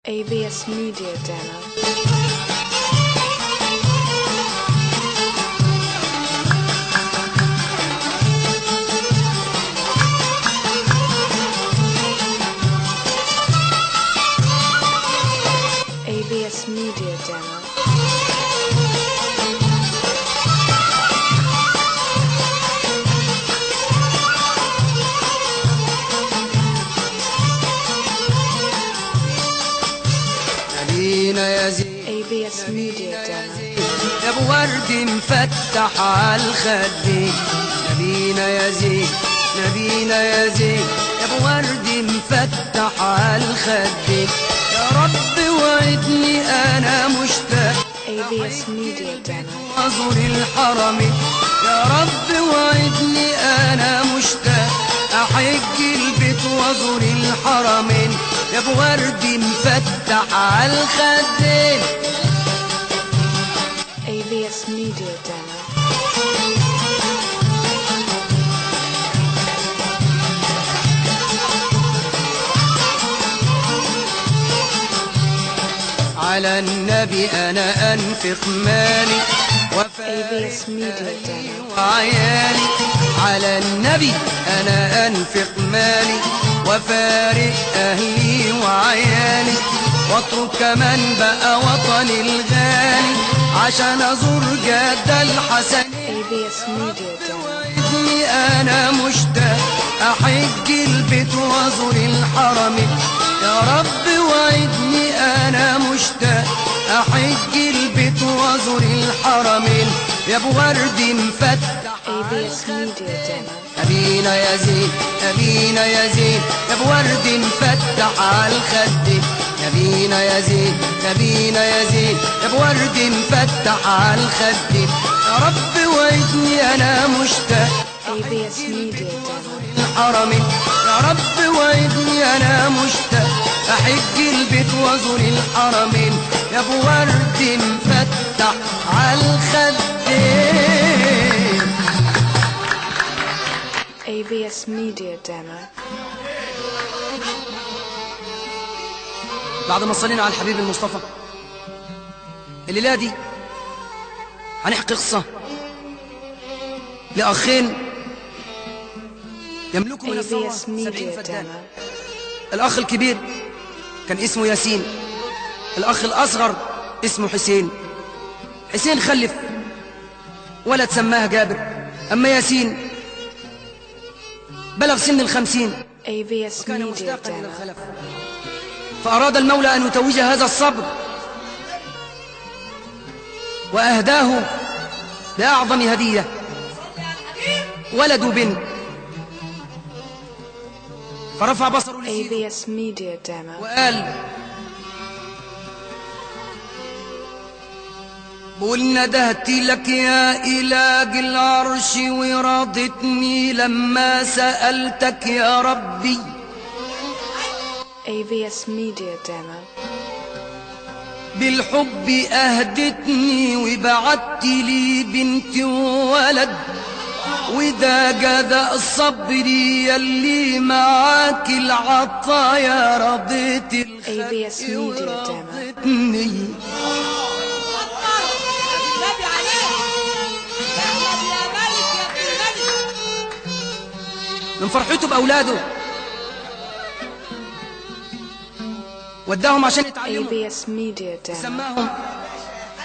ABS Media Demo. ABS Media Demo. ABS Media Demo. يا ابو ورد مفتح عالخدين، نبينا يا زين، نبينا يا زين، يا ابو ورد مفتح عالخدين، يا رب وعدني انا مشتاق ABS Media Demo. ازور الحرمين، يا رب وعدني انا مشتاق احج البيت وازور الحرمين، يا ابو ورد مفتح عالخدين. ABS Media Demo. على النبي أنا أنفق مالي ABS Media Demo. وعيالي، على النبي أنا أنفق مالي وفارق أهلي وعيالي، واترك كمان بقى وطني الغالي عشان أزور جدة الحسن. ABS Media Demo. وعدني أنا مشتاق أحج البيت وأزور الحرمين، يا رب وعدني أنا مشتاق أحج البيت وأزور الحرمين، يا أبو ورد مفتح ABS Media Demo. نبينا يا زين، نبينا يا زين، يا أبو ورد مفتح عالخدين، نبينا يا زين، نبينا يا زين، يا أبو ورد مفتح عالخدين، يا رب وعدني أنا مشتاق ABS Media Demo. الحرمين، يا رب وعدني أنا مشتاق أحج البيت وأزور الحرمين، يا أبو ورد مفتح عالخدين. ABS Media Demo. بعد ما صلينا على الحبيب المصطفى، الليلة دي هنحكي قصة لأخين يملكوا من الثروة ABS 70 Media فدان. Demo. الأخ الكبير كان اسمه ياسين، الأخ الأصغر اسمه حسين. حسين خلف ولد سماه جابر، أما ياسين بلغ سن 50 ABS وكان Media مشتاقا إلى Demo. الخلف، فأراد المولى أن يتوج هذا الصبر وأهداه بأعظم هدية، ولد وبنت. فرفع بصره لسيده ABS Media Demo. وقال: قول ندهت لك يا إله العرش ورضتني لما سألتك يا ربي، ABS Media Demo. بالحب أهدتني وبعت لي بنت وولد، وده جزاء صبري يلي معاك العطايا، رضيت ABS Media Demo. ورضتني. من فرحته بأولاده وداهم عشان يتعلموا، ABS Media Demo. سماهم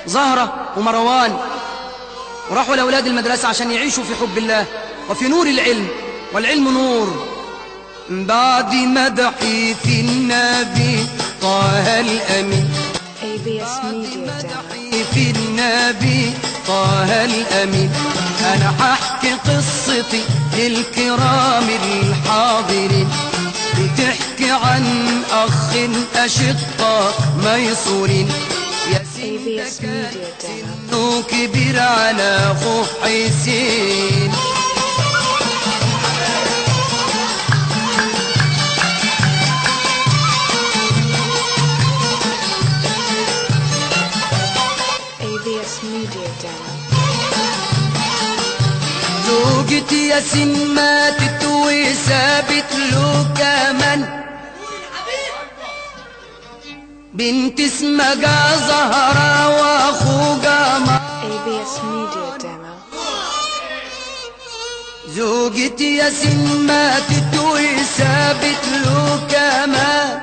زهرة ومروان، وراحوا لأولاد المدرسة عشان يعيشوا في حب الله وفي نور العلم، والعلم نور. بعد مدحي في النبي طه الأمين، ABS Media Demo. مدحي في النبي طه الأمين، أنا هحكي قصتي للكرام الحاضرين، بتحكي عن أخ أشقاء ميسورين. ABS Media Demo. سنه كبير على أخوه حسين، ABS Media Demo. زوجتي ياسين ماتت وسابت له كمان بنت اسمها زهرة واخوها AVS Media Demo. زوجة ياسين ماتت وسابت له كمان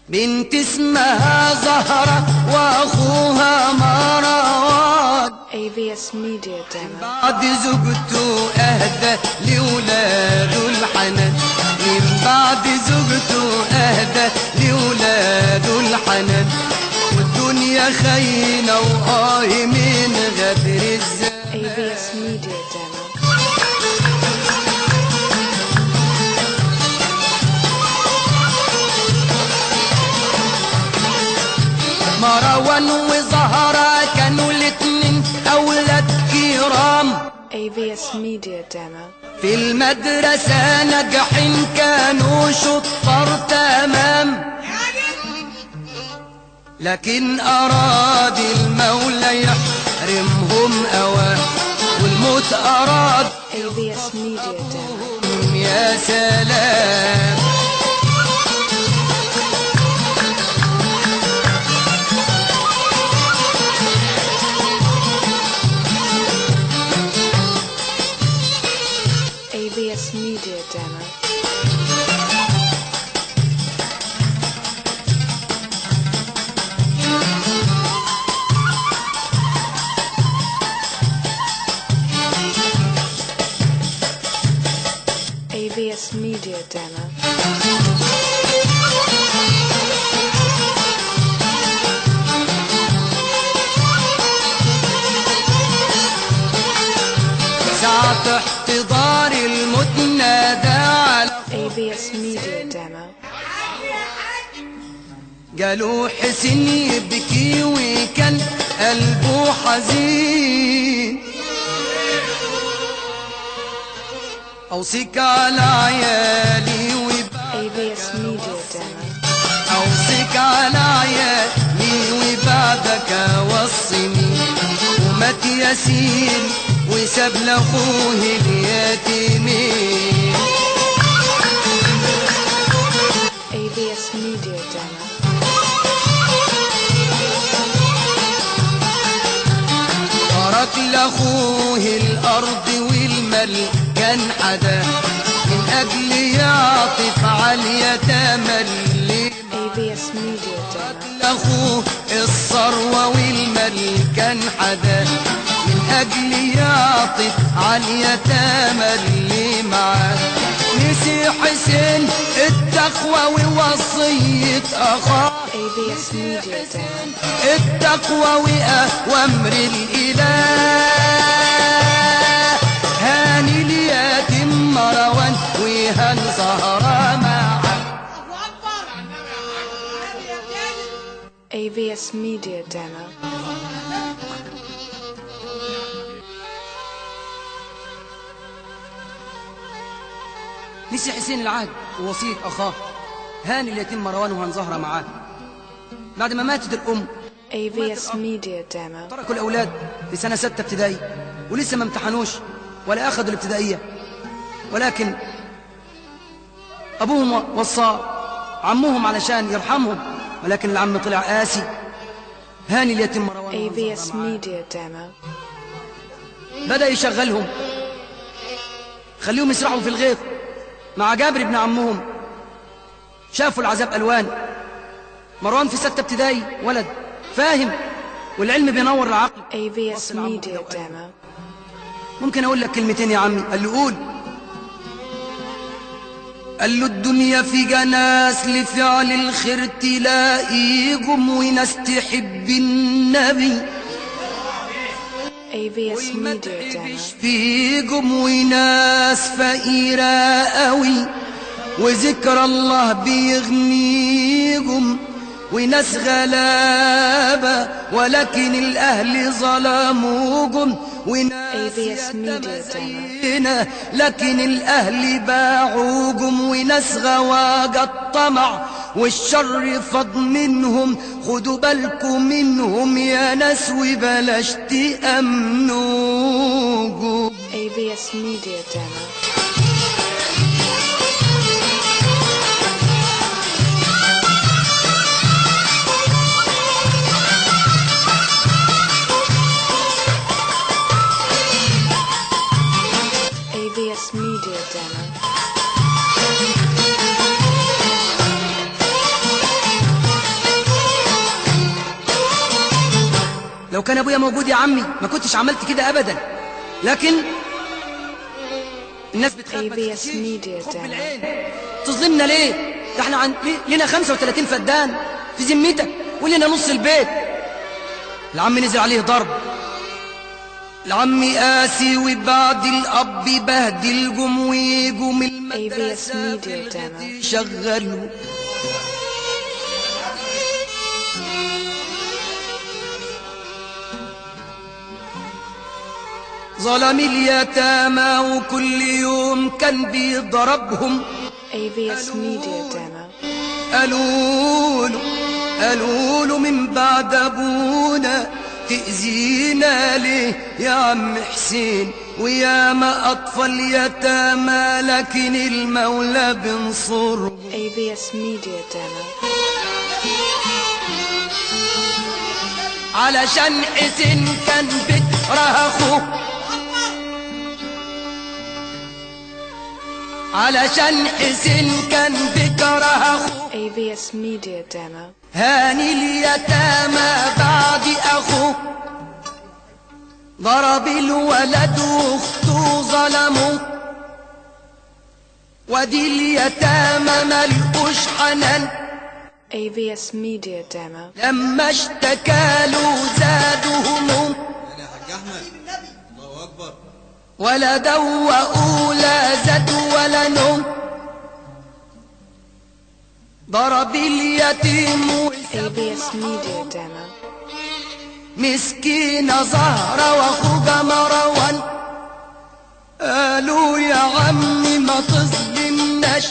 بنت اسمها زهرة واخوها مروان. AVS Media Demo. بعد زوجته اهدى لولاده الحنان من بعد زوجته اهدى لولاده الحنان والدنيا خاينة من غدر الزمان. AVS Media Demo. مروان وزهرة كانوا الاتنين أولاد كرام AVS Media Demo. في المدرسة ناجحين كانوا شطار تمام لكن أراد المولى يحرمهم أوام والموت أراد AVS Media Demo. يا سلام. AVS Media Demo. AVS Media Demo. ساعة احتضار الموت نادى على AVS Media Demo. قالوا حسين يبكي وكان قلبه حزين أوصيك على عيالي AVS Media Demo. أوصيك على عيالي وبعدك وصني ومات ياسين وساب لأخوه اليتيمين. AVS Media Demo. ترك لأخوه الأرض والمال كان حدا من أجل يعطف على اليتامى اللي AVS Media Demo. لأخوه الثروة والمال كان حدا من أجل يعطف على اليتامى اللي معاه. نسي حسين التقوى ووصية أخاه AVS Media Demo. التقوى وأوامر الإله. هاني اليتيم مروان وهان زهرة معاه. AVS Media Demo. نسي حسين العهد ووصية أخاه هاني اليتيم مروان وهان زهرة معاه. بعد ما ماتت الأم AVS Media Demo. تركوا الأولاد في سنة 6 ابتدائي ولسه ما امتحنوش ولا أخذوا الابتدائية، ولكن أبوهم وصى عمهم علشان يرحمهم، ولكن العم طلع قاسي. هاني اليتيم مروان AVS Media Demo. بدأ يشغلهم خليهم يسرحوا في الغيط مع جابر ابن عمهم. شافوا العذاب ألوان. مروان في 6 ابتدائي ولد فاهم والعلم بينور العقل. AVS Media Demo. ممكن أقول لك كلمتين يا عمي؟ قال له قول. قال له الدنيا في ناس لفعل الخير تلاقيهم وناس تحب النبي AVS Media Demo. فيكم وناس فقيرة قوي وذكر الله بيغنيكم وناس غلابة ولكن الأهل ظلموكم وناس AVS Media زينا لكن الأهل باعوكم وناس غواقة الطمع والشر فض منهم. خدوا بالكم منهم يا ناس وبلاش تأمنوكم. AVS Media Demo. لو كان ابويا موجود يا عمي ما كنتش عملت كده ابدا، لكن الناس بتخاف ما ABS تحكيش. Media خد Demo. بالعين، تظلمنا ليه؟ ده احنا لنا 35 فدان في ذمتك ولنا نص البيت. العم نزل عليه ضرب، العم قاسي وبعد الاب بهدل جم ويجم المدرسه ABS في Media الغد Demo. شغلوا. ظلم اليتامى وكل يوم كان بيضربهم. ABS Media Demo. قالوا له من بعد ابونا تأذينا ليه يا عم حسين، وياما اطفال يتامى لكن المولى بنصره. ABS Media Demo. علشان حسين كان بكره اخوه، علشان حسين كان بكره اخوه، ABS Media Demo. هاني اليتامى بعد اخوه، ضرب الولد واخته ظلموه، ودي اليتامى ملقوش حنان، ABS Media Demo. لما اشتكالوا زادوا هموم، يا حاج احمد الله اكبر. ولا دوقوا لا زاد ولا نوم، ضرب اليتيم ABS Media Demo. مسكينة زهرة واخوها مروان، قالوا يا عمي ما تظلمناش،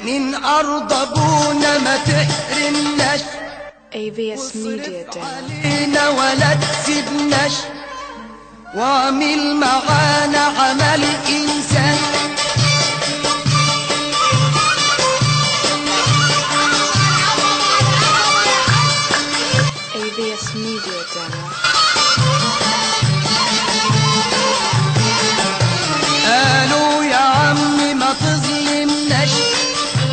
من أرض أبونا ما تحرمناش، ABS Media Demo. علينا ولا تسيبناش، واعمل معانا عمل إنسان. ABS Media Demo. قالوا يا عمي ما تظلمناش،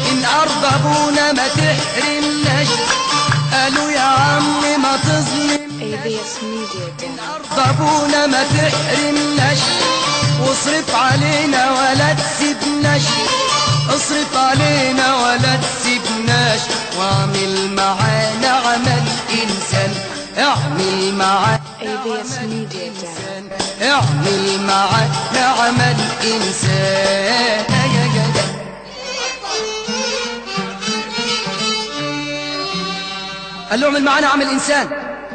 من أرض أبونا ما تحرمناش، قالوا يا عمي ما تظلم ABS Media Demo. أرض أبونا ما تحرمناش، واصرف علينا ولا تسيبناش، اصرف علينا ولا تسيبناش، واعمل معانا عمل إنسان، اعمل معانا ABS Media Demo. اعمل معانا عمل إنسان. قال له اعمل معانا عمل إنسان،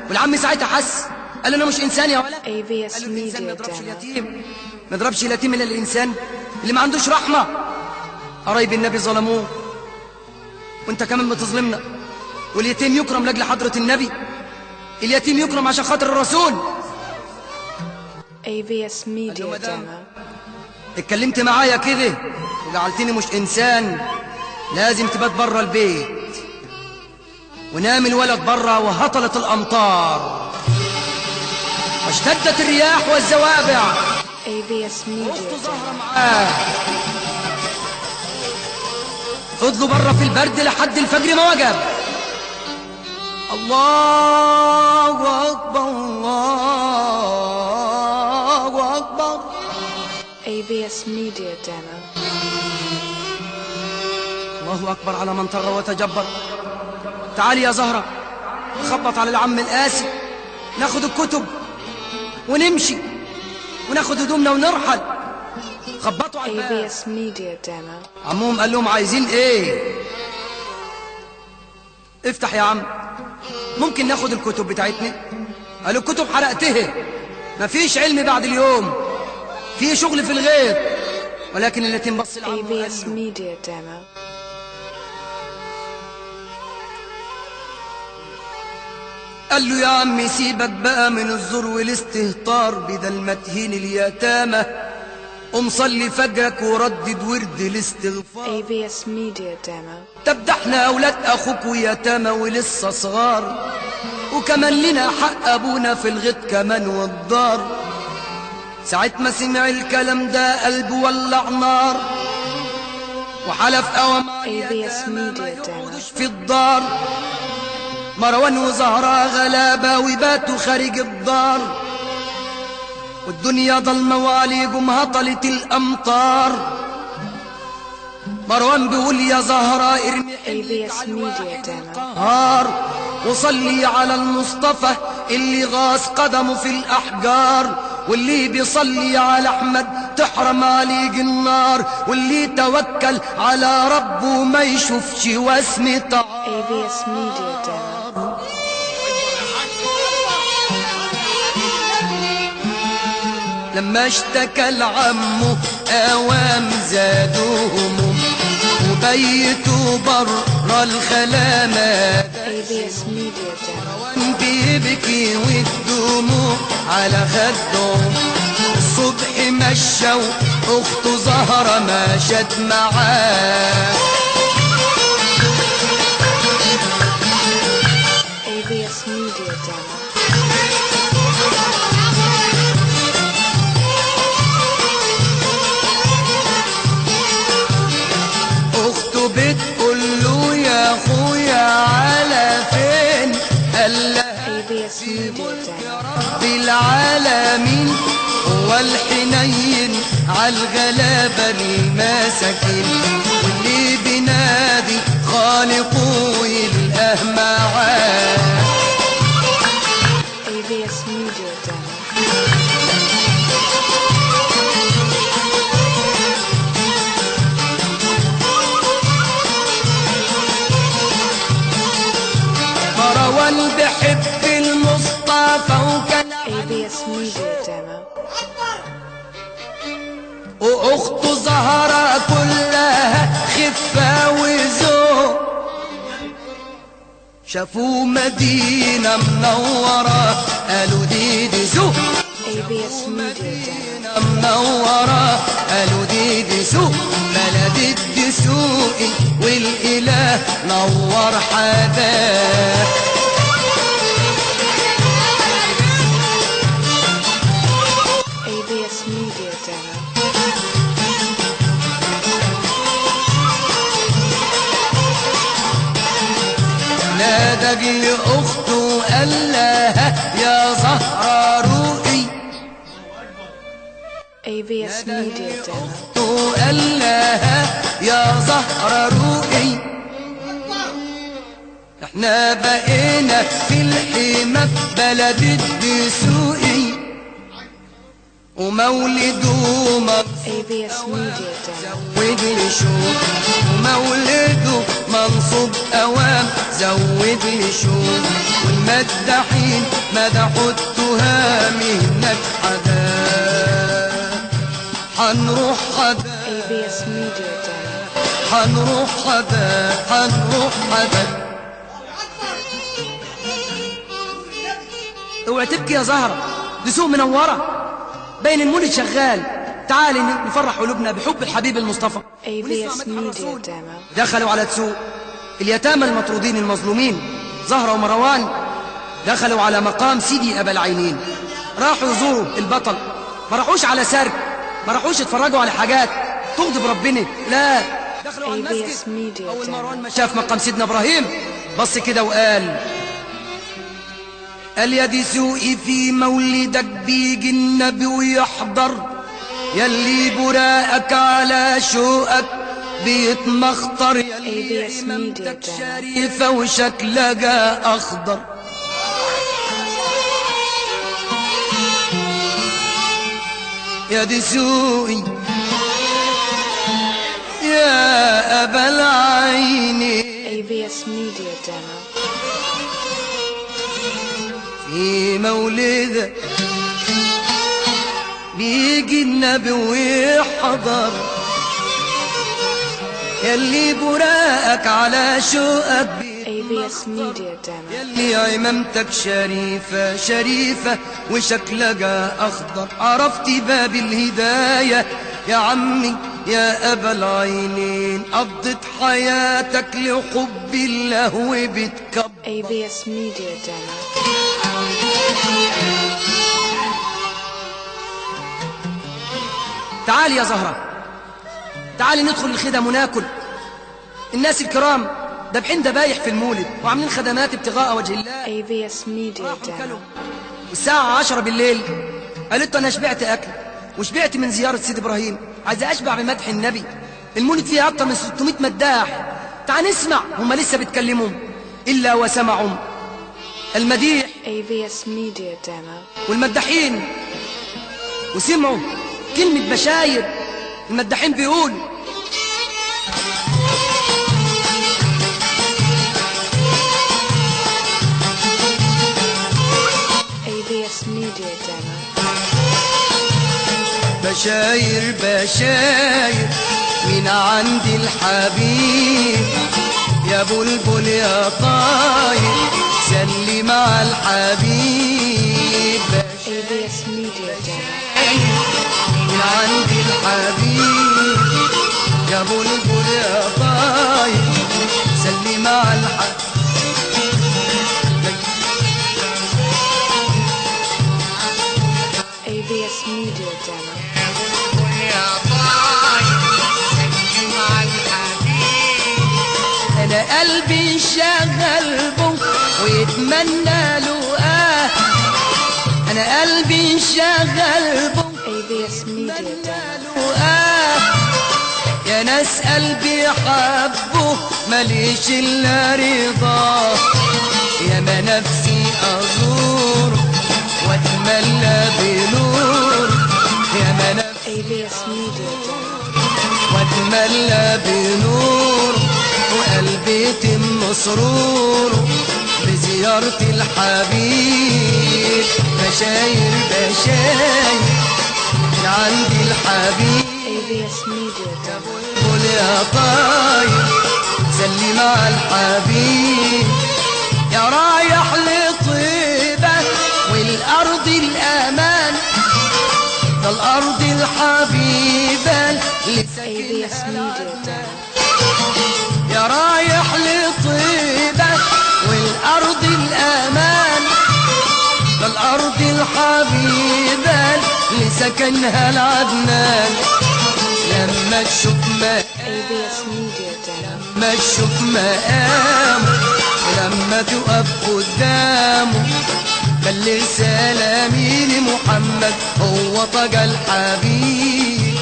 والعم ساعتها حس، قال له انا مش إنسان يا ولد. ABS قال له الإنسان ما Media يضربش Demo. اليتيم، ما يضربش اليتيم إلا الإنسان اللي ما عندوش رحمة. قرايب النبي ظلموه وانت كمان بتظلمنا، واليتيم يكرم لاجل حضرة النبي، اليتيم يكرم عشان خاطر الرسول. ABS Media مدام. Demo. اتكلمت معايا كده وجعلتني مش إنسان، لازم تبات بره البيت، ونام الولد بره وهطلت الأمطار واشتدت الرياح والزوابع، ABS Media أخته ظهر Demo. معاه، فضلوا بره في البرد لحد الفجر ما وجب. الله أكبر الله أكبر. ABS Media Demo. الله أكبر على من طغى وتجبر. تعالي يا زهرة خبط على العم القاسي، ناخد الكتب ونمشي وناخد هدومنا ونرحل. خبطوا على الباب، ABS Media Demo. عمهم قال لهم عايزين ايه؟ افتح يا عم، ممكن ناخد الكتب بتاعتنا؟ قالوا الكتب حرقتها، مفيش علم بعد اليوم، في شغل في الغيط. ولكن اليتيم بص لعمه وقال ABS له Media Demo. قال له يا عمي سيبك بقى من الزور والاستهتار، بدل ما تهين اليتامى قوم صلي فجرك وردد ورد الاستغفار. ABS Media Demo. طب ده احنا اولاد اخوك ويتامى ولسه صغار، وكمان لنا حق ابونا في الغيط كمان والدار. ساعة ما سمع الكلام ده قلبه ولع نار، وحلف قوام على ABS اليتامى ما Media Demo. يقعدوش في الدار. مروان وزهرة غلابة وباتوا خارج الدار، والدنيا ضلمة وعليكم هطلت الأمطار. مروان بيقول يا زهرة ارمي ABS Media Demo. القهار وصلي على المصطفى اللي غاص قدمه في الأحجار، واللي بيصلي على أحمد تحرم عليك النار، واللي توكل على ربه ما يشوفش واسم طعام. ABS Media Demo. لما اشتكى لعمه اوام زادوا هموم وبيتوا برا الخلامة. ABS Media Demo. بيبكي والدموع على خدهم، الصبح مشوا اخته زهرة مشت معاه. ABS Media Demo. اخته بتقول له يا اخويا على فين، قال لها ABS Media Demo. رب العالمين هو الحنين عالغلابة المساكين، واللي بينادي خالقه يلقاه معاه. ABS Media Demo. مروان بحب المصطفى وكان ABS Media Demo. واخته زهرة كلها خفة وذوق، شافوا مدينة منورة قالوا دي سوق. ABS Media Demo. منورة قالوا دي سوق، بلد الدسوقي والإله نور حداه. ABS Media Demo. نادى لأخته قال لها يا زهرة روقي، ABS Media Demo. أخته قال لها يا زهرة روقي، احنا بقينا في الحمى في بلد الدسوقي، ومولده ABS Media Demo. زود لي شوق، ومولده منصوب اوام زود لي شوق، والمداحين مدحوا التهام هناك حدا، حنروح حدا ABS Media Demo. حنروح حدا حنروح حدا. اوعى تبكي يا زهرة، دي سوق منورة بين المولد شغال، تعالي نفرح قلوبنا بحب الحبيب المصطفى. ABS Media Demo. دخلوا على تسوق اليتامى المطرودين المظلومين، زهرة ومروان دخلوا على مقام سيدي أبا العينين، راحوا يزوروا البطل، ما راحوش على سرك، ما راحوش يتفرجوا على حاجات تغضب ربنا، لا دخلوا على ABS المسجد. Media أول مروان ما Demo. شاف مقام سيدنا إبراهيم بص كده وقال قال يا دي سوقي في مولدك بيجي النبي ويحضر، يلي براقك على شوقك بيتمخطر، يلي ABS إمامتك Media Demo. شريفة وشكلها أخضر. يا دي سوقي يا أبا العينين ABS Media Demo. في مولدك بيجي النبي ويحضر، يلي براقك على شوقك ABS Media Demo. يلي عمامتك شريفة شريفة وشكلها أخضر، عرفتي باب الهداية يا عمي يا أبا العينين، قضت حياتك لحب الله وبتكبر. ABS Media Demo. تعالي يا زهرة، تعالي ندخل الخدم وناكل. الناس الكرام دابحين دبايح في المولد وعاملين خدمات ابتغاء وجه الله. AVS Media راحوا كلوا Demo. والساعة 10 بالليل قالت له أنا شبعت أكل وشبعت من زيارة سيد إبراهيم، عايزة أشبع بمدح النبي. المولد فيه أكتر من 600 مداح، تعال نسمع هم لسه بيتكلموا. إلا وسمعوا المديح AVS Media Demo. والمداحين وسمعوا كلمة بشاير. المداحين بيقولوا AVS Media Demo. بشاير بشاير من عند الحبيب، يا بلبل يا طاير سلم على الحبيب. AVS Media Demo. من عند الحبيب يا بلبل يا طاير سلم على الحبيب. AVS Media Demo. أنا قلبي شغل بو ويتمنى له أنا قلبي شغل بو AVS Media Demo. يا ناس قلبي حبه ماليش إلا رضا، يا ما نفسي أزور واتملى بنور، يا ما نفسي AVS Media Demo. واتملى بنور وقلبي تم سرور بزيارة الحبيب. بشاير بشاير عندي الحبيب AVS Media Demo. قول يا طاير سلم على الحبيب. يا رايح لطيبة والأرض الأمان، ده الأرض الحبيبة AVS Media Demo. يا رايح لطيبة والأرض الأمان، ده الأرض الحبيبة لسكنها العدنان. لما تشوف AVS Media Demo. لما تشوف مقامه ولما تقف قدامه بلغ سلامي لمحمد هو طجى الحبيب.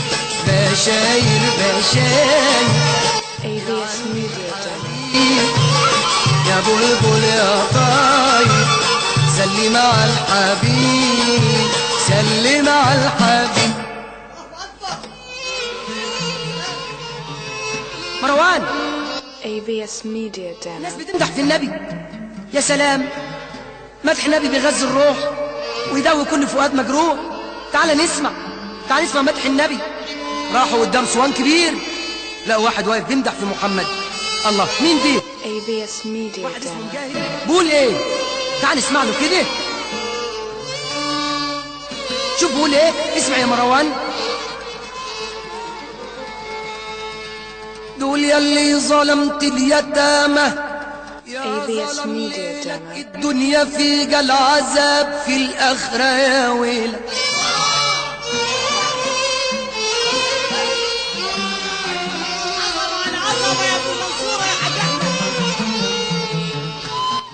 بشاير بشاير AVS Media Demo. يا بلبل يا طاير سلم على الحبيب سلم على الحبيب. مروان AVS Media الناس Demo. بتمدح في النبي، يا سلام مدح النبي بيغذي الروح ويداوي كل فؤاد مجروح. تعال نسمع مدح النبي. راحوا قدام صوان كبير لقوا واحد واقف بيمدح في محمد. الله مين دي؟ AVS Media واحد اسمه Demo. مجاهد بقول ايه؟ تعال نسمع له كده. شوف بقول ايه، اسمع يا مروان. دول يلي ظلمت اليتامى يا AVS ظلم Media ليلك Demo. الدنيا في العذاب في الآخرة يا ويلك.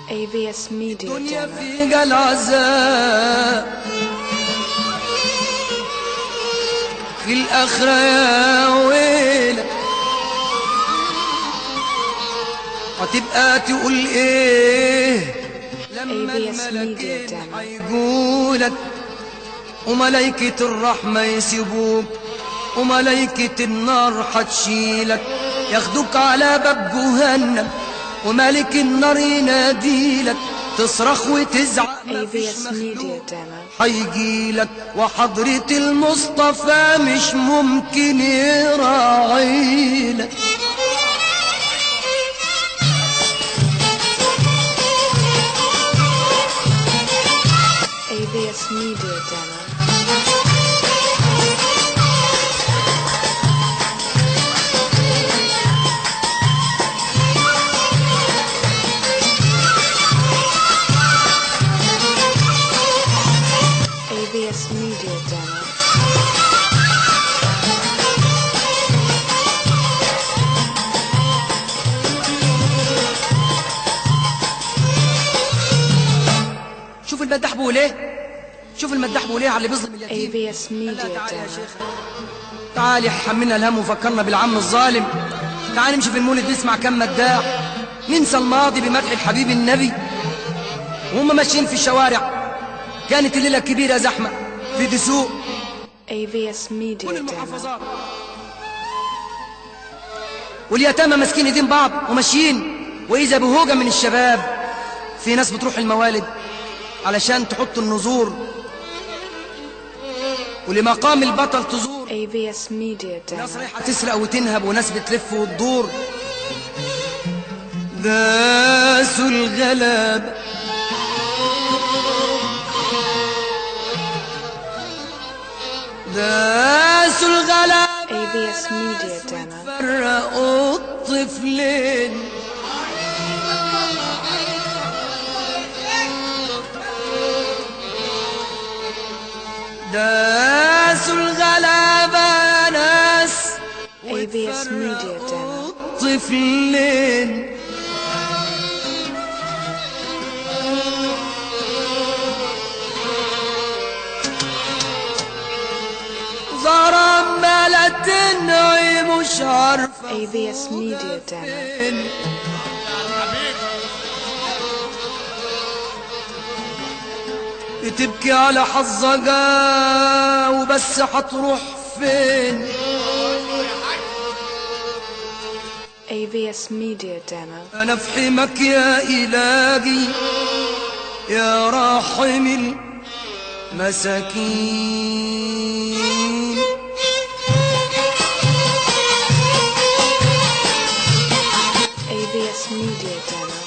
AVS Media الدنيا Demo. في العذاب في الآخرة يا ويلك. هتبقى تقول ايه لما AVS Media الملكين Demo. هيجولك وملايكة الرحمة يسيبوك وملايكة النار هتشيلك ياخدوك على باب جهنم وملك النار يناديلك تصرخ وتزعق مفيش AVS مخلوق Media Demo. هيجيلك وحضرة المصطفى مش ممكن يراعيلك. AVS Media Demo. AVS Media Demo. المداح بيقول ايه؟ شوف المداح بيقول ايه على اللي بيظلم اليتيم. AVS Media تعالى يا Demo. شيخ، تعالي حملنا الهم وفكرنا بالعم الظالم. تعالي نمشي في المولد نسمع كم مداح، ننسى الماضي بمدح الحبيب النبي. وهم ماشيين في الشوارع كانت الليلة كبيرة زحمة في دسوق AVS كل Media Demo. المحافظات، واليتامى ماسكين ايدين بعض وماشيين، واذا بهوجة من الشباب. في ناس بتروح الموالد علشان تحط النذور ولمقام البطل تزور. AVS Media ناس Demo. رايحة تسرق وتنهب وناس بتلف وتدور. داسوا الغلاب داسوا الغلاب AVS Media Demo. فرقوا الطفلين. داسوا الغلابة ناس AVS Media Demo. طفلين. ضرب ملا تنعي مش عارفة AVS Media Demo. بتبكي على حظها وبس هتروح فين؟ AVS Media Demo. أنا في حماك يا إلهي يا راحم المساكين. AVS Media Demo.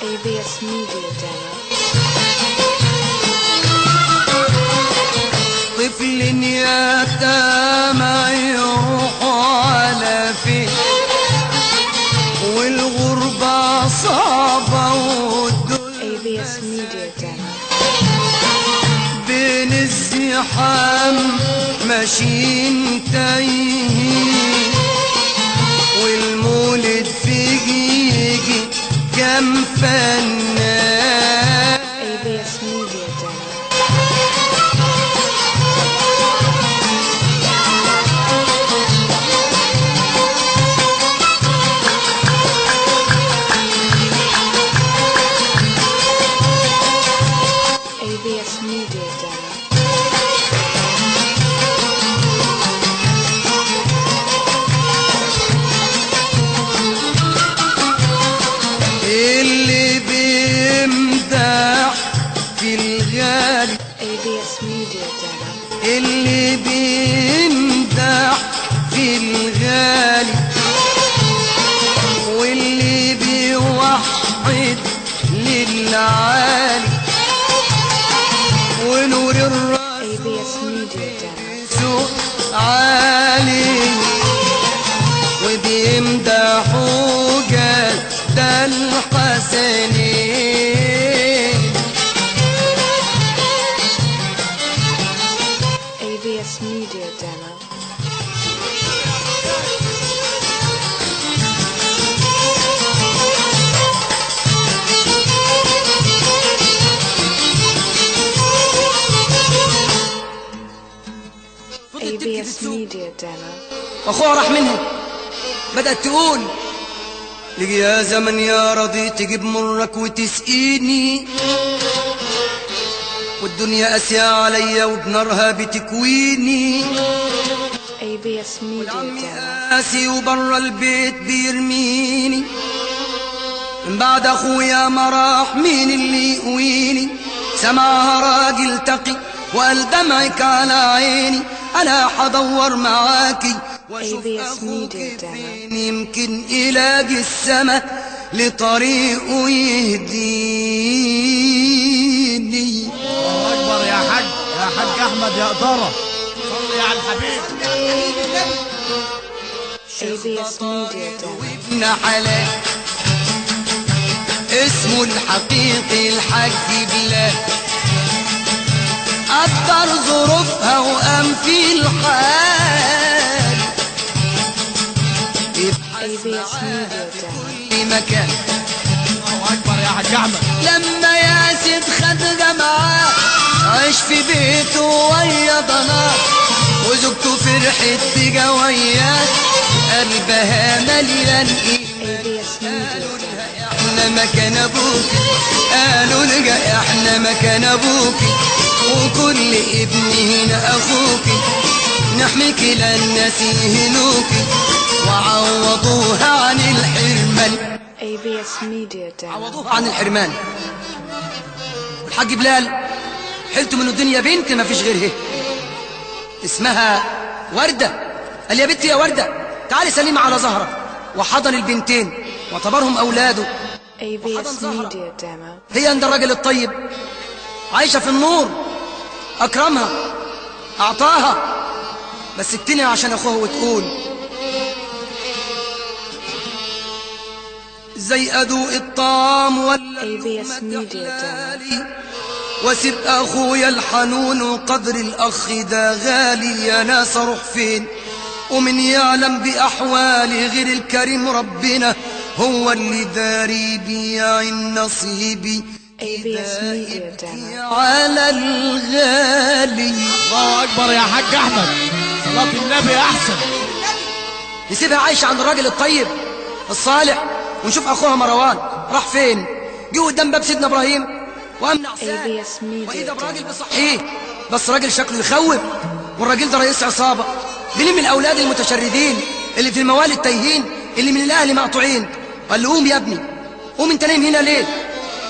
AVS Media Demo. طفل يتامى يروحوا على فين، والغربة صعبة والدنيا AVS Media Demo. بين الزحام ماشيين تايهين، والمولد فيه يجي كم فنان. AVS Media Demo. AVS Media Demo. اللي بيمدح في الغالي، AVS Media Demo. اللي بيمدح في الغالي، واللي بيوحد للعالي، ونور الراس AVS Media Demo. سوق عالي، وبيمدحوا جد الحسنين. AVS Media Demo. AVS Media Demo. واخوها راح منها، بدأت تقول لي يا زمن يا رضي تجيب مرك وتسقيني، والدنيا قاسية عليا وبنارها بتكويني، AVS Media Demo. قاسي وبره البيت بيرميني، من بعد اخويا ما راح مين اللي يقويني؟ سمعها راجل تقي وقال دمعك على عيني، انا حدور معاكي واشوف AVS اخوك Media Demo. فين، يمكن الاقي السما لطريقه يهديني. الله اكبر يا حاج، يا حاج احمد يا قدره، صلي على الحبيب. AVS Media Demo. ابن حلال اسمه الحقيقي الحاج بلال، قدر ظروفها وقام في الحال ABS Media Demo. في مكان. الله اكبر يا حاج احمد. لما ياسد خد جمعة عاش في بيته ويا ضناه، وزوجته فرحت بجويات قلبها مليان ABS Media Demo. احنا مكان ابوك، قالوا لجا احنا مكان ابوك، وكل ابن هنا اخوك، نحميك للناس يهنوك وعوضوها عن الحرمان. ABS Media Demo. عوضوها عن الحرمان. الحاج بلال حلته من الدنيا بنت ما فيش غيرها اسمها وردة، قال يا بنتي يا وردة تعالي سليمة على زهرة، وحضن البنتين واعتبرهم اولاده. ABS Media Demo. هي عند الراجل الطيب عايشة في النور، أكرمها أعطاها، بس اكتني عشان أخوها وتقول زي أدوق الطعام ولا ABS Media Demo. واسيب أخويا الحنون وقدر الأخ ده غالي، يا ناس أروح فين ومن يعلم بأحوالي غير الكريم ربنا، هو اللي داري بيعين نصيبي ABS Media Demo. على الغالي. الله اكبر يا حاج احمد، صلاة النبي احسن. نسيبها عايشة عند الراجل الطيب الصالح، ونشوف أخوها مروان راح فين. جه قدام باب سيدنا إبراهيم وأمنع سائل ABS Media وإذا براجل Demo. بصحيه، بس راجل شكله يخوف، والراجل ده رئيس عصابة بلم الأولاد المتشردين اللي في الموالد تايهين اللي من الأهل مقطوعين. قال له قوم يا ابني قوم، أنت نايم هنا ليه؟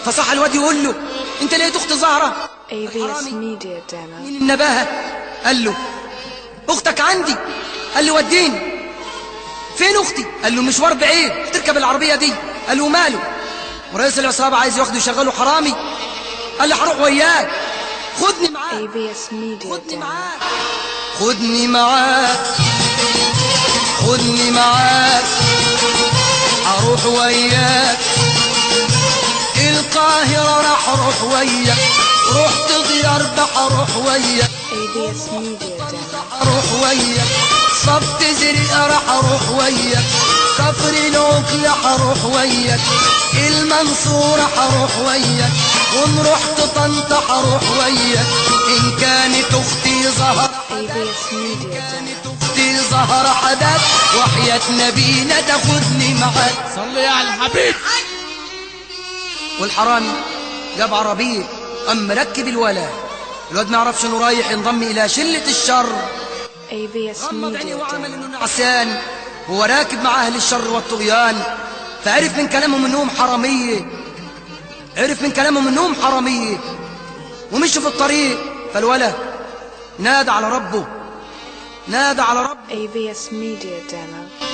فصح الواد يقول له أنت ليه أخت زهرة؟ ABS Media Demo. من النباهة قال له أختك عندي. قال له وديني. فين أختي؟ قال له مشوار بعيد تركب العربية دي. قال له ماله؟ ورئيس العصابة عايز ياخده يشغله حرامي. قال له هروح وياك، خدني معاك. ABS Media خدني Demo. معاك خدني معاك خدني معاك، هروح وياك القاهرة، راح اروح وياك، رحت ضيار هروح وياك، ABS Media Demo. اروح وياك صبت زرقاء، راح اروح وياك كفر العقل، هروح وياك المنصورة، هروح وياك وان رحت طنطا، هروح وياك ان كانت اختي زهرة، ABS Media Demo. اختي زهرة حداد، وحياة نبينا تاخدني معاك. صلي على الحبيب. والحرامي جاب عربيه قام مركب الولا، الواد ما يعرفش انه رايح ينضم الى شله الشر، ABS غمض عينيه Media وعمل Demo. انه نعسان، هو راكب مع اهل الشر والطغيان، فعرف من كلامهم انهم حراميه، عرف من كلامهم انهم حراميه، ومشوا في الطريق. فالولا نادى على ربه، نادى على ربه. ABS Media Demo.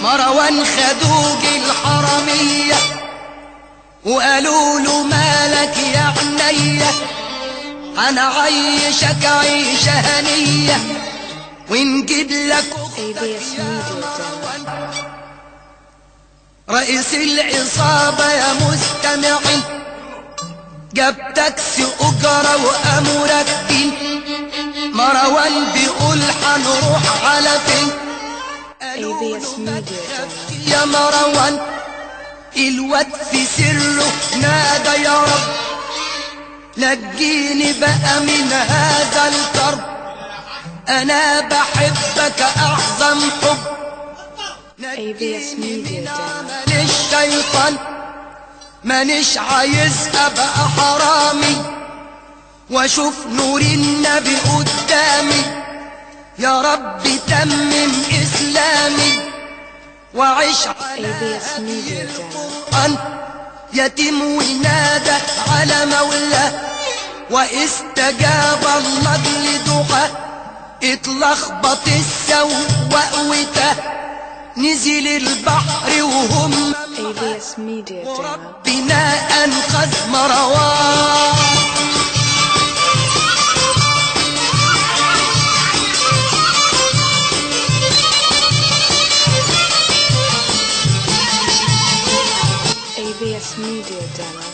مروان خدوج الحرامية وقالوا له مالك يا عينيا، انا عيشك عيشة هنية ونجيب لك ABS Media Demo. رئيس العصابة يا مستمعين جاب تاكسي أجرة وقاموا راكبين، مروان بيقول هنروح على فين؟ قالوا ABS له ما Media تخافش يا مروان، الواد في سره نادى يا رب نجيني بقى من هذا الكرب، انا بحبك اعظم حب، ABS Media Demo. مانيش شيطان، مانيش عايز ابقى حرامي، واشوف نور النبي قدامي، يا رب تمم اسلامي وعيش على ABS Media Demo. القرآن، يتيم ونادى على مولاه واستجاب الله لدعاء، اتلخبط السواق وتاه، نزل البحر وهم ABS Media Demo. ربنا انقذ مروان. ABS Media Demo.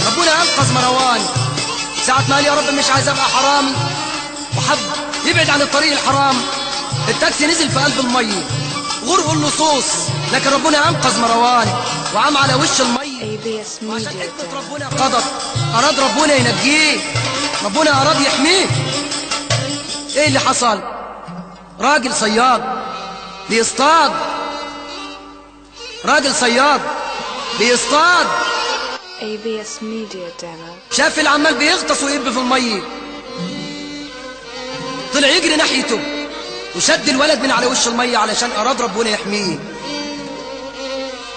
ربنا انقذ مروان ساعة ما قال يا رب مش عايز ابقى حرامي وحب يبعد عن الطريق الحرام، التاكسي نزل في قلب المية، غرقوا اللصوص، لكن ربنا انقذ مروان وعم على وش المية. ABS وعشان Media حكمة Channel. ربنا قدر، اراد ربنا ينجيه، ربنا اراد يحميه. ايه اللي حصل؟ راجل صياد بيصطاد، راجل صياد بيصطاد، ABS Media Demo. شاف العمال بيغطس ويب في المية، طلع يجري ناحيته وشد الولد من على وش المية علشان أراد ربنا يحميه.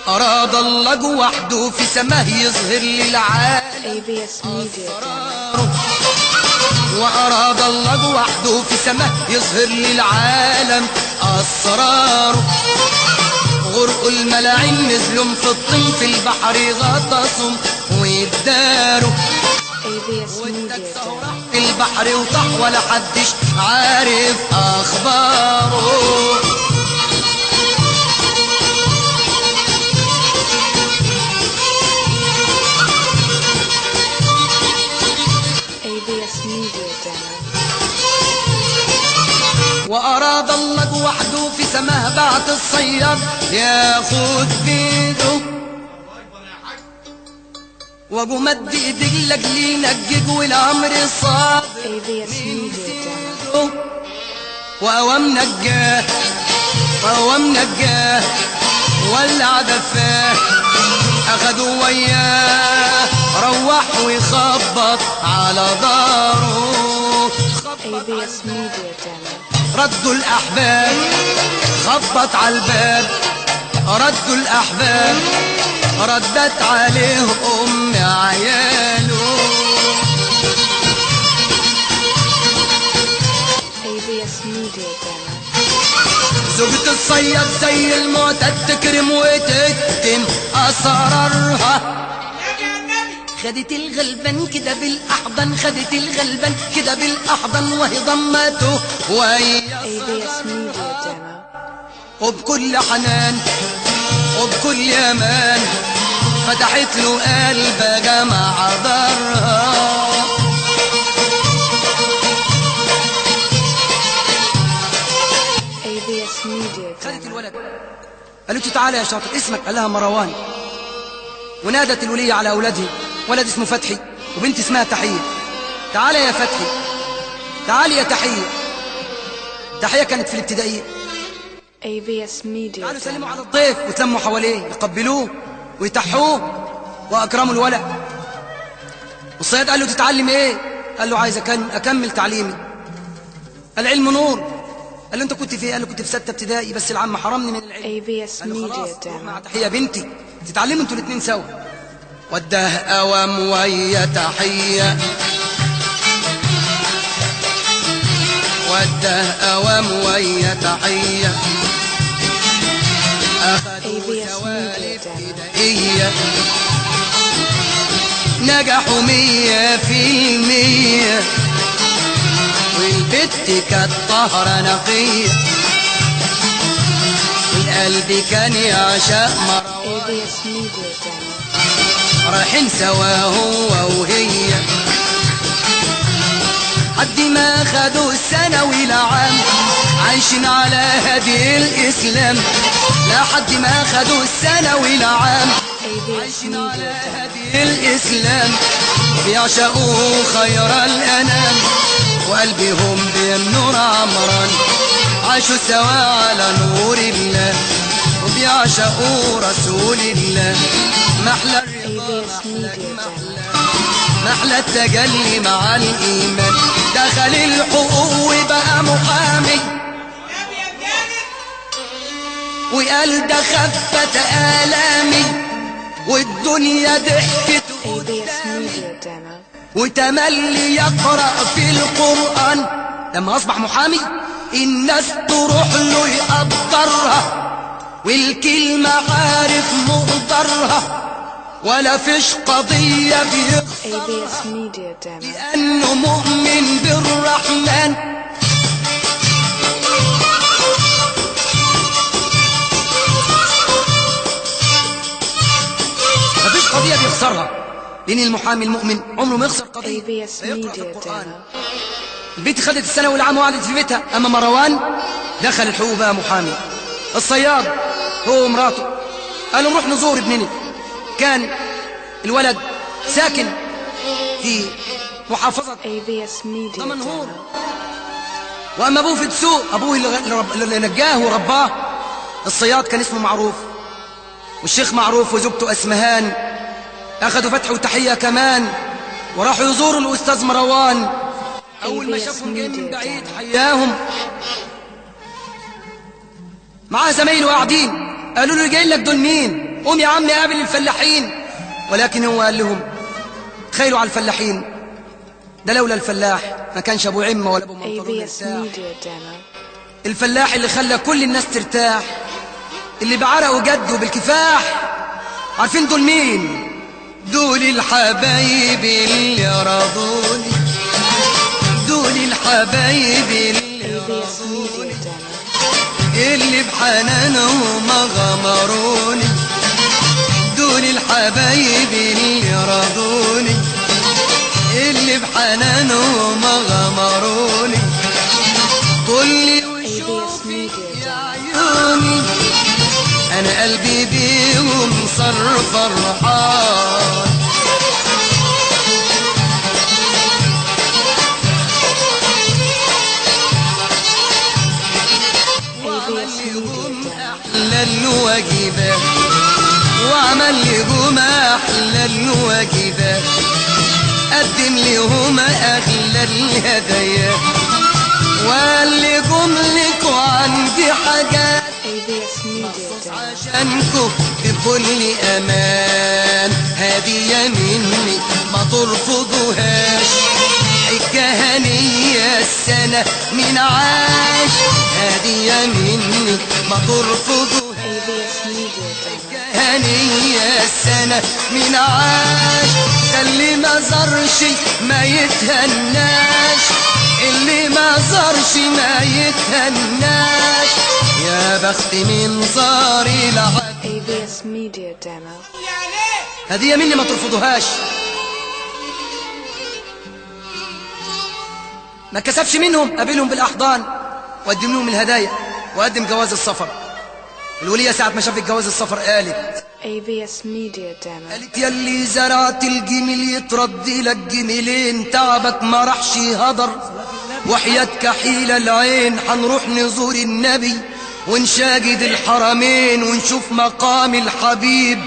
أراد الله جوه وحده في سماه يظهر للعالم ABS Media Demo. أسراره، وأراد الله جوه وحده في سماه يظهر للعالم أسراره. غرقوا الملاعين نزلوا في الطين في البحر غطسوا واداروا، ABS Media والتاكسي Demo. راح في البحر وطاح ولا حدش عارف أخباره. ABS Media Demo. وأراد الله وحده في سماه بعت الصياد ياخد بيده، وجو مد ايدك لاجلي ينجج والامر صار ABS Media Demo. وقوام نجاه، وقوام نجاه ولع دفاه، اخدوا وياه روح ويخبط على داره. ABS Media Demo. ردوا الأحباب خبط على الباب، ردوا الأحباب ردت عليه أم عياله. ABS Media Demo. زوجة الصياد زي المعتاد تكرم وتكتم أسرارها، خدت الغلبان كده بالأحضان، خدت الغلبان كده بالأحضان وهي ضمته وهي ABS Media Demo. وبكل حنان وبكل امان فتحت له قلب جمع ضرها. ABS Media خدت Demo. الولد قالت له تعالى يا شاطر اسمك؟ قال لها مروان. ونادت الولية على أولادها، ولد اسمه فتحي وبنت اسمها تحية. تعالى يا فتحي، تعالي يا تحية. تحية كانت في الابتدائية. ABS Media تعالوا سلموا Demo. على الضيف وتلموا حواليه يقبلوه ويتحوه واكرموا الولد. والصياد قال له تتعلم ايه؟ قال له عايز اكمل تعليمي. العلم نور. قال له انت كنت في ايه؟ قال له كنت في 6 ابتدائي بس العم حرمني من العلم. ABS قال له خلاص Media روح مع Demo. تحية بنتي تتعلموا انتوا الاثنين سوا. وداه اوام ويا تحية، وداه اوام ويا تحية، اخذوا ABS سوالف Media Demo. ابتدائية نجحوا 100%، والبت كانت طهرة نقية، والقلب كان يعشق مروان. ABS Media Demo. رايحين سوا هو وهي حد ما خدوا الثانوي العام، عايشين على هدي الإسلام لحد ما خدوا الثانوي العام، ABS عايشين على Media Demo. هدي الإسلام بيعشقوا خير الأنام، وقلبهم بنور عمران عاشوا سوا على نور الله، وبيعشقوا رسول الله. محلى الرضا ABS Media Demo. محلى التجلي مع الإيمان، دخل الحقوق وبقى محامي، وقال ده خفت آلامي، والدنيا ضحكت ABS Media Demo. وتملي يقرأ في القرآن. لما أصبح محامي الناس تروح له يقدرها، والكلمة عارف مقدرها، ولا فيش قضية بيخسر ABS Media Demo. لأنه مؤمن بالرحمن. مفيش قضية بيخسرها لأن المحامي المؤمن عمره ما يخسر قضية ABS فيقرأ في Media القرآن. Demo. البنت خدت السنة والعام وقعدت في بيتها. أما مروان دخل الحقوق بقى محامي. الصياد هو ومراته قالوا نروح نزور ابننا. كان الولد ساكن في محافظة ABS Media دمنهور، Demo. وأما أبوه في دسوق، أبوه اللي نجاه ورباه الصياد كان اسمه معروف، والشيخ معروف وزوجته أسمهان أخذوا فتح وتحية كمان، وراحوا يزوروا الأستاذ مروان. أول ما شافهم جايين من بعيد حياهم، معاه زمايله قاعدين، قالوا له جايين لك دول مين؟ قوم يا عم قابل الفلاحين. ولكن هو قال لهم تخيلوا على الفلاحين، ده لولا الفلاح ما كانش أبو عمة ولا أبو منطلون ABS يرتاح. Media Demo. الفلاح اللي خلى كل الناس ترتاح، اللي بعرقه جده بالكفاح. عارفين دول مين؟ دول الحبايب اللي رضوني، دول الحبايب اللي ABS Media رضوني، Demo. اللي بحنانهم غمروني. دول الحبايب اللي رضوني، اللي بحنانهم غمروني. كل وشوفي يا عيوني أنا قلبي بيهم صار فرحان. وعمل لهم أحلى الواجبات، وعمل لهم أحلى الواجبات، قدم لهم أغلى الهدايا، وقال لكم لكوا عندي حاجات ABS Media Demo. عشانكو بكل امان. هدية مني ما ترفضوهاش، حكة هنية السنة من عاش. هدية مني ما ترفضوهاش، ABS Media Demo. هنية السنة من عاش. ده اللي ما زارش ما يتهناش، اللي ما زارش ما يتهناش. يا بخت من زار العب. ABS Media Demo. هدية مني ما ترفضوهاش. ما كسبش منهم، قابلهم بالأحضان وقدم لهم الهدايا وقدم جواز السفر. الولية ساعة ما شافت جواز السفر قالت ABS Media Demo. قالت يلي زرعت الجميل يترد لك جميلين، تعبك ما راحش هدر، وحياة كحيل العين حنروح نزور النبي ونشاهد الحرمين ونشوف مقام الحبيب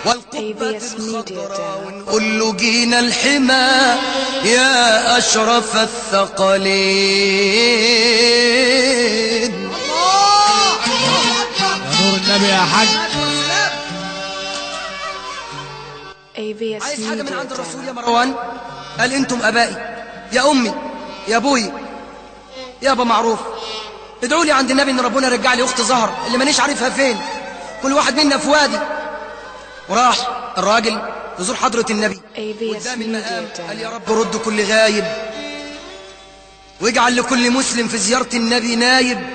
والقبة ABS الخضراء، Media ونقول له جينا الحمى يا أشرف الثقلين. يا نور النبي يا حاج. ABS عايز حاجة من Media عند الرسول يا Demo. مروان؟ قال انتم ابائي، يا امي، يا ابوي، يا ابا معروف، ادعوا لي عند النبي ان ربنا يرجع لي اخت زهر اللي مانيش عارفها فين. كل واحد منا في وادي. وراح الراجل يزور حضرة النبي ABS قدام المقام، Media قال يا Demo. رب رد كل غايب، واجعل لكل مسلم في زيارة النبي نايب،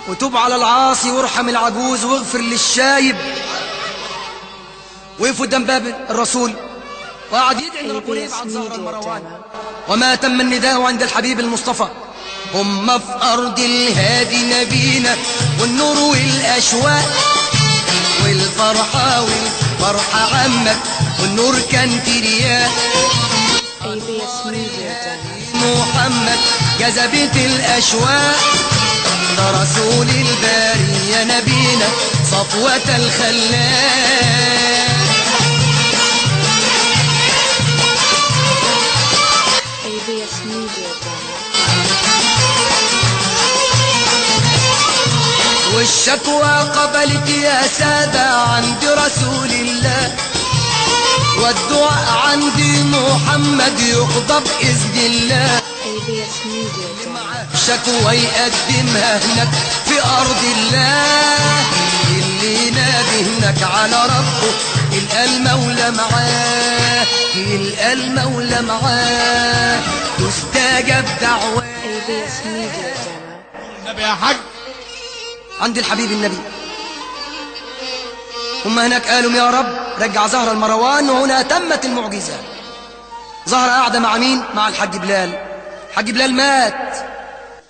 وتوب على العاصي وارحم العجوز واغفر للشايب. وقفوا قدام باب الرسول وقعد يدعي ان ربنا ABS يبعت زهرة Media المروان. Demo. وما تم النداء عند الحبيب المصطفى. هم في أرض الهادي نبينا، والنور والأشواق والفرحة والفرحة عمك، والنور كان ترياق. ABS Media Demo. محمد جذبت الأشواق، ده رسول الباري يا نبينا صفوة الخلاق. ABS Media Demo. والشكوى قبلت يا سادة عند رسول الله، والدعاء عند محمد يقضى بإذن الله. ABS Media Demo. شكوى يقدمها هناك في أرض الله، اللي نادي هناك على ربه يلقى المولى معاه، يلقى المولى معاه، تستجاب دعواه. ABS Media Demo. النبي يا حاج. عند الحبيب النبي هم هناك قالوا يا رب رجع زهرة المروان، وهنا تمت المعجزة. زهرة قاعدة مع مين؟ مع الحاج بلال. الحاج بلال مات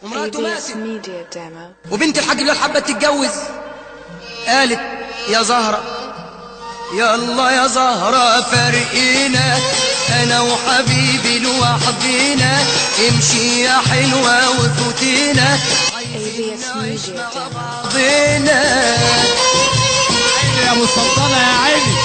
ومراته ABS ماتت، Media Demo. وبنت الحاج بلال حبت تتجوز. قالت يا زهرة يا الله يا زهرة فرقينا انا وحبيبي لوحدينا، امشي يا حلوة وفوتينا ABS Media Demo. بعضينا. يا ابو سلطانه يا عيني.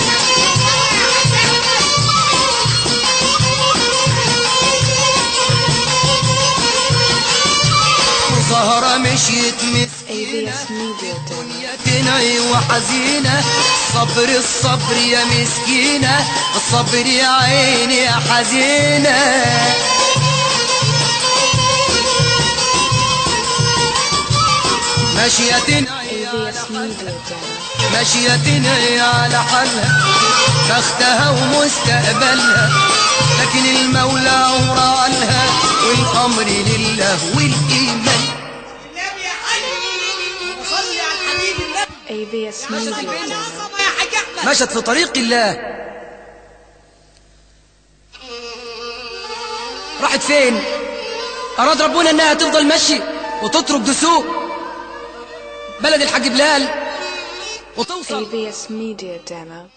وزهرة مشيت ABS Media Demo. تنعي وحزينة، صبر الصبر يا مسكينة، الصبر يا عيني يا حزينة. ماشية تنعي ABS Media Demo. ماشية تنعي على حالها، بختها ومستقبلها، لكن المولى ورالها، والأمر لله والإيمان. ABS Media Demo. مشت في طريق الله. راحت فين؟ أراد ربنا أنها تفضل مشي وتترك دسوق بلد الحاج بلال وتوصل ABS Media Demo.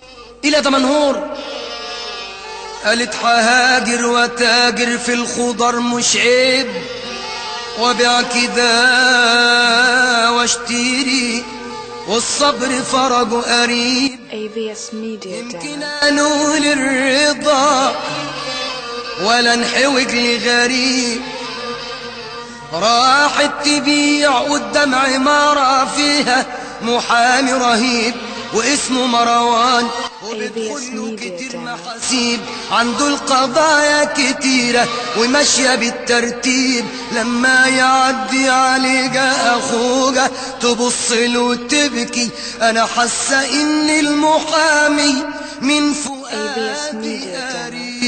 إلى دمنهور. قالت هاجر وتاجر في الخضر مش عيب، وبيع كده واشتري، والصبر فرجه قريب، ABS Media يمكن Demo. انول الرضا ولا نحوج لغريب. راحت تبيع قدام عمارة فيها محامي رهيب واسمه مروان، وبتدخله كتير محاسيب، عنده القضايا كتيرة وماشية بالترتيب. لما يعدي عليك أخوك تبص له وتبكي، أنا حاسة إن المحامي من فؤادي قريب.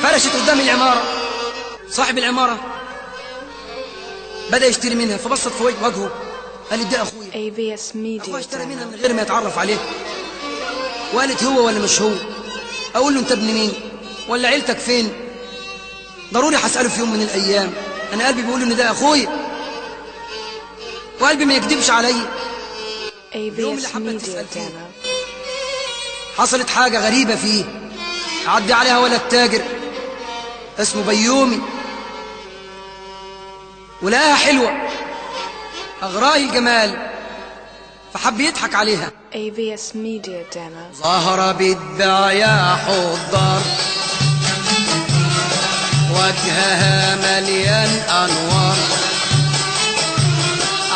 فرشت قدام العمارة، صاحب العمارة بدأ يشتري منها، فبصت في وجهه قالت ده أخويا. ABS أخويا Media اشترى منها Demo. من غير ما يتعرف عليه. وقالت هو ولا مش هو؟ أقول له أنت ابن مين؟ ولا عيلتك فين؟ ضروري هسأله في يوم من الأيام. أنا قلبي بيقول إن ده أخويا، وقلبي ما يكذبش عليا. ABS حبت Media تسأل فيه. Demo. حصلت حاجة غريبة فيه. عدي عليها ولد تاجر اسمه بيومي، ولقاها حلوة أغراه الجمال، فحب يضحك عليها. ABS Media Demo. ظهر بتباع يا حضار، وجهها مليان أنوار،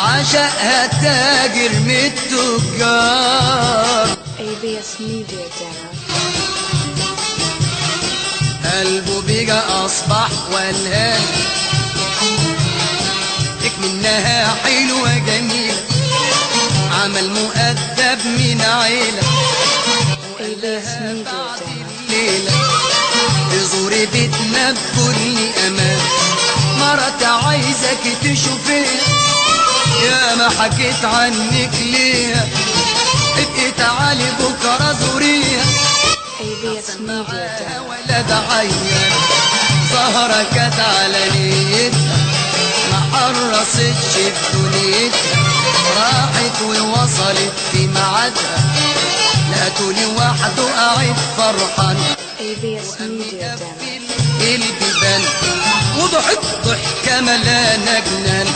عشقها تاجر من التجار. ABS Media Demo. قلبه بيجا أصبح ولهان، لك منها حلوة جميلة، عمل مؤدب من عيلة، ABS Media Demo. ليلة تزور بيتنا بكل أمان. مرات عايزك تشوفيها، يا ما حكيت عنك ليها، ابقي تعالي بكرة زوريها. ABS Media Demo. ولد عيان سهرة كانت على نيتها، ما حرصتش بدنيتها، راحت ووصلت في ميعادها، لقيته لوحده قاعد فرحان. ABS Media Demo. البيبان وضحك ضحكة ملانة جنان.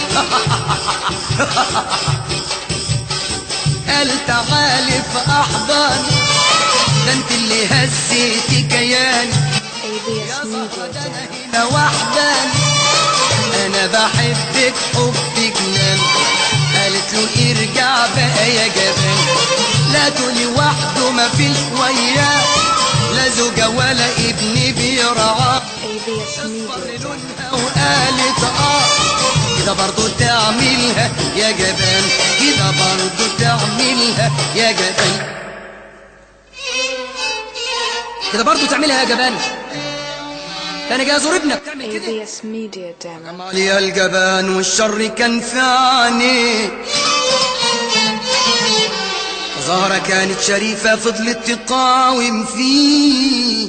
قال تعالي في أحضاني، ده انت اللي هزيتي كياني، ABS Media Demo. انا وحداني، انا بحبك حب جنان. قالت له ارجع بقى يا جبان، لا تقولي وحده مفيش وياه، لا زوجة ولا ابن بيرعاه. ABS Media Demo. وقالت كده برضو تعملها يا جبان، كده برضو تعملها يا جبان، كده برضو تعملها يا جبان. انا جاي ازور ابنك تعمل كده. ABS Media Demo. علي الجبان والشر كان في عينيه، زهرة كانت شريفة فضلت تقاوم فيه،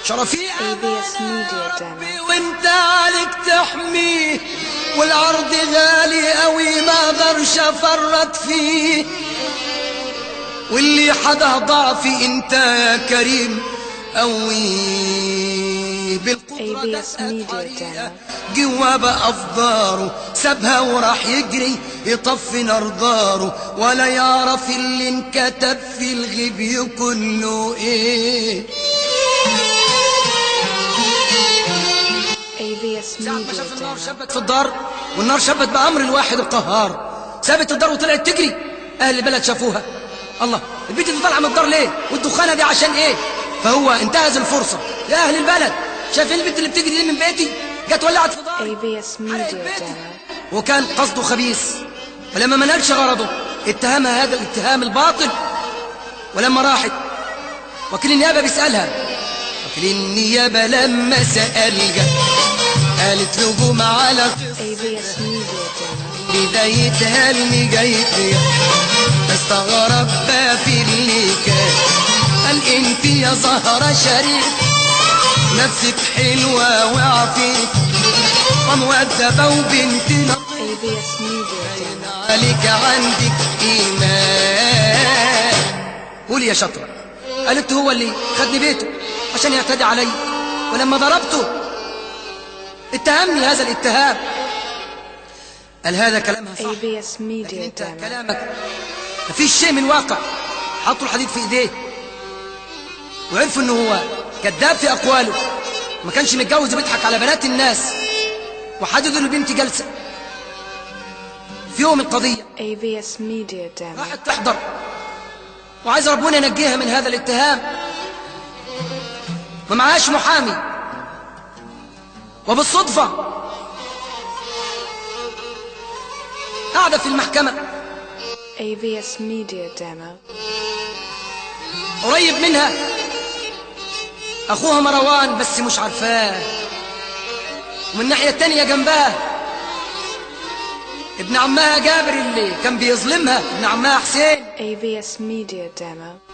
شرفي ABS Media Demo. وانت عليك تحميه، والعرض غالي قوي ما اقدرش افرط فيه، واللي حدا ضعفي انت يا كريم قوي بالقدرة ABS دقت Media حريقة Demo. جواب افضاره، سابها وراح يجري يطفي نار داره، ولا يعرف اللي انكتب في الغيب كله ايه. ABS ساعة ما شاف Media النار Demo. شبت في الدار، والنار شبت بأمر الواحد القهار، سابت الدار وطلعت تجري. أهل البلد شافوها، الله البيت اللي طالعة من الدار ليه؟ والدخانة دي عشان إيه؟ فهو انتهز الفرصة، يا أهل البلد شايفين البنت اللي بتجري دي من بيتي؟ جت ولعت في داري، ABS حرقت Media بيتي. Demo. وكان قصده خبيث، ولما ما نالش غرضه اتهمها هذا الاتهام الباطل. ولما راحت وكيل النيابة بيسألها، وكيل النيابة لما سألها قالت له قوم على ABS Media Demo. بدايتها المجايتها، استغرب بقى في اللي كان، قال انت يا زهرة شريف نفسك حلوة وعفيف ومؤدبة وبنت لطيفة، ABS Media Demo. عليك عندك إيمان. قولي يا شطرة. قالت هو اللي خدني بيته عشان يعتدي علي، ولما ضربته اتهمني هذا الاتهام. قال هذا كلامها صح، ABS لكن Media انت Demo. كلامك مفيش شيء من واقع. حطوا الحديد في ايديه وعرفوا انه هو كذاب في اقواله، ما كانش متجوز وبيضحك على بنات الناس، وحددوا لبنتي جلسه في يوم القضيه. ABS Media Demo. راحت تحضر وعايز ربنا ينجيها من هذا الاتهام، ومعهاش محامي، وبالصدفة قاعدة في المحكمة ABS Media Demo. قريب منها أخوها مروان بس مش عارفاه، ومن الناحية التانية جنبها ابن عمها جابر اللي كان بيظلمها، ابن عمها حسين ABS Media Demo.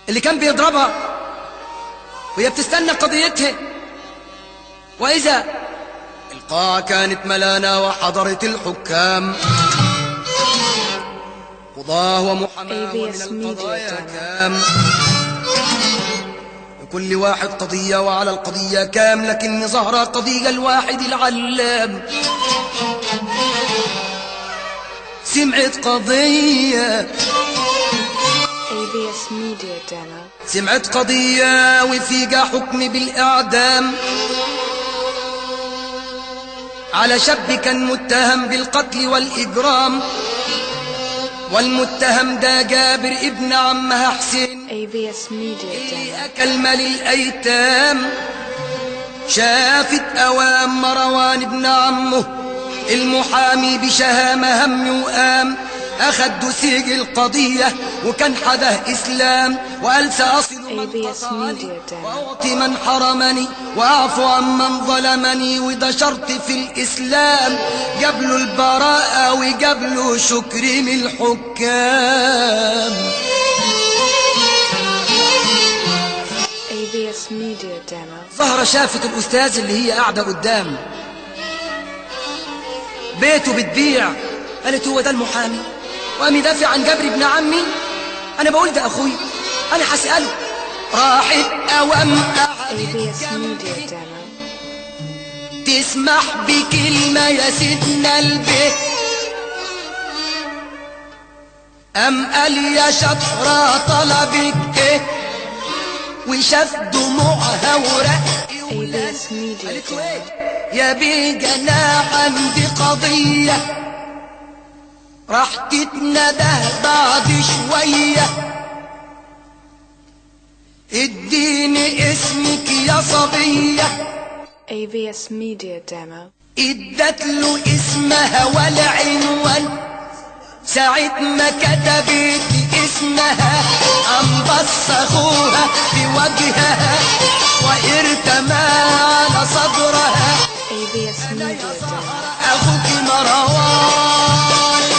اللي كان بيضربها وهي بتستنى قضيتها. وإذا القاعة كانت ملانة وحضرت الحكام، قضاة ومحاماة ومن ABS القضايا Media كام، لكل واحد قضية وعلى القضية كام، لكن ظهر قضية الواحد العلام. سمعت قضية ABS Media Demo. سمعت قضية وفيها حكم بالإعدام على شاب كان متهم بالقتل والإجرام، والمتهم ده جابر ابن عمها حسين ABS Media اللي Demo. أكل مال الأيتام. شافت أوام مروان ابن عمه المحامي بشهامة هم وقام، أخد دوسيج القضية وكان حده إسلام، وقال سأصل من ABS قطعني Media Demo. وأعطي من حرمني وأعفو عن من ظلمني، وده شرط في الإسلام، جابله البراءة وجابله شكر من الحكام. ABS Media Demo. زهرة شافت الأستاذ اللي هي قاعدة قدام بيته بتبيع، قالت هو ده المحامي وقام يدافع عن جابر ابن عمي؟ أنا بقول ده أخوي، أنا هسأله. راحت أوام ABS Media Demo. تسمح بكلمة يا سيدنا البيت، أم قال يا شطرة طلبك إيه، وشاف دموعها ورقي ABS Media قالت له Demo. إيه يا بيجا أنا عندي قضية، راح تتنده بعد شوية، اديني اسمك يا صبية. ABS Media Demo. ادت له اسمها والعنوان، ساعة ما كتبت اسم جسمها أم بص أخوها في وجهها وارتمى على صدرها ABS Media Demo. أخوك مروان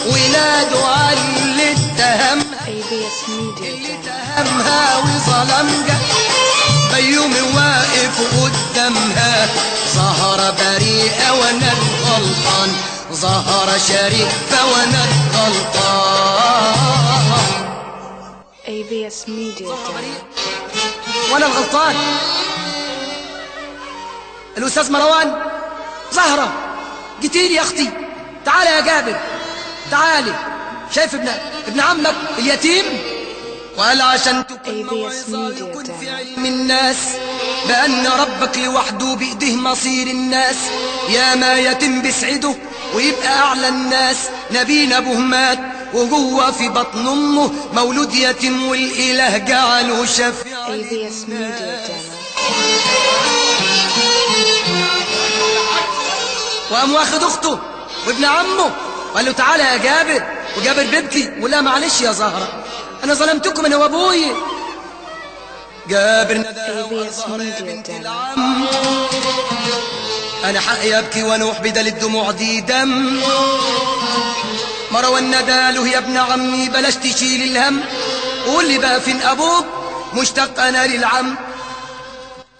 ولاده علي اتهم ABS Media Demo. اتهمها وظلمها بيومي واقف قدامها ظهر بريئة وانا الغلطان ظهر شريفة وانا الغلطان ABS Media Demo. وانا الغلطان الاستاذ مروان زهرة جيتيلي يا اختي تعالى يا جابر تعالي شايف ابن عمك اليتيم وقال عشان تكون ABS موعظة Media يكون في Demo. علم الناس بأن ربك لوحده بإيديه مصير الناس يا ما يتم بسعده ويبقى أعلى الناس نبينا أبوه مات وجوه في بطن أمه مولود يتيم والإله جعله شفيع ABS Media Demo. وقام واخد أخته وابن عمه وقال له تعالى يا جابر وجابر بيبكي ولا معلش يا زهرة أنا ظلمتكم أنا وأبوي جابر ندى ABS وزهرة يا Media بنت Demo. العم أنا حقي أبكي وأنوح بدل الدموع دي دم مروان نداله يا ابن عمي بلاش تشيل الهم قول لي بقى فين أبوك مشتاق أنا للعم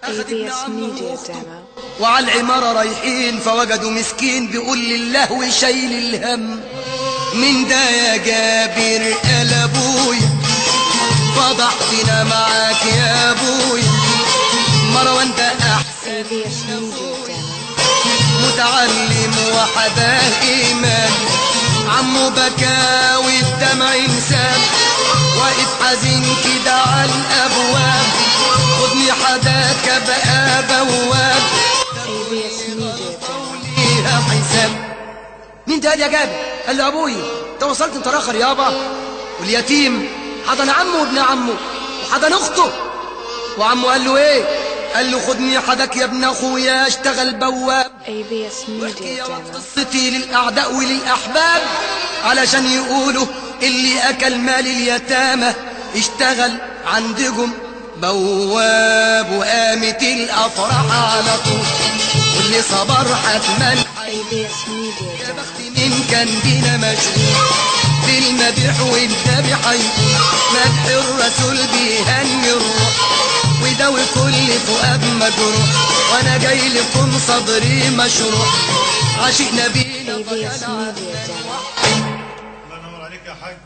أخد ابن ABS عمه Media وأخته Demo. وعلى العمارة رايحين فوجدوا مسكين بيقول لله وشايل الهم من ده يا جابر قال أبويا فضحتنا معاك يا أبويا مروان ده أحسن ABS Media Demo. متعلم وحداه إيمان عمه بكى والدمع انساب واقف حزين كده على الأبواب خدني حداك بقى بواب ABS Media Demo. ليها حساب مين ده يا جابر؟ قال له أبويا أنت وصلت أنت راخر يابا واليتيم حضن عمه وابن عمه وحضن أخته وعمه قال له إيه؟ قال له خدني حدك يا ابن أخويا اشتغل بواب ABS واحكي Media يا Demo. قصتي للأعداء وللأحباب علشان يقولوا اللي أكل مال اليتامى اشتغل عندكم بواب وقامت الأفراح على طول واللي صبر حتما ABS Media يا Demo. بخت مين كان بينا مشغول بالمديح والذبح هيكون مدح الرسول بيهني الروح ويداوي كل فؤاد مجروح وانا جاي لكم صدري مشروح عاشق نبينا ABS Media Demo. الله ينور عليك يا حاج.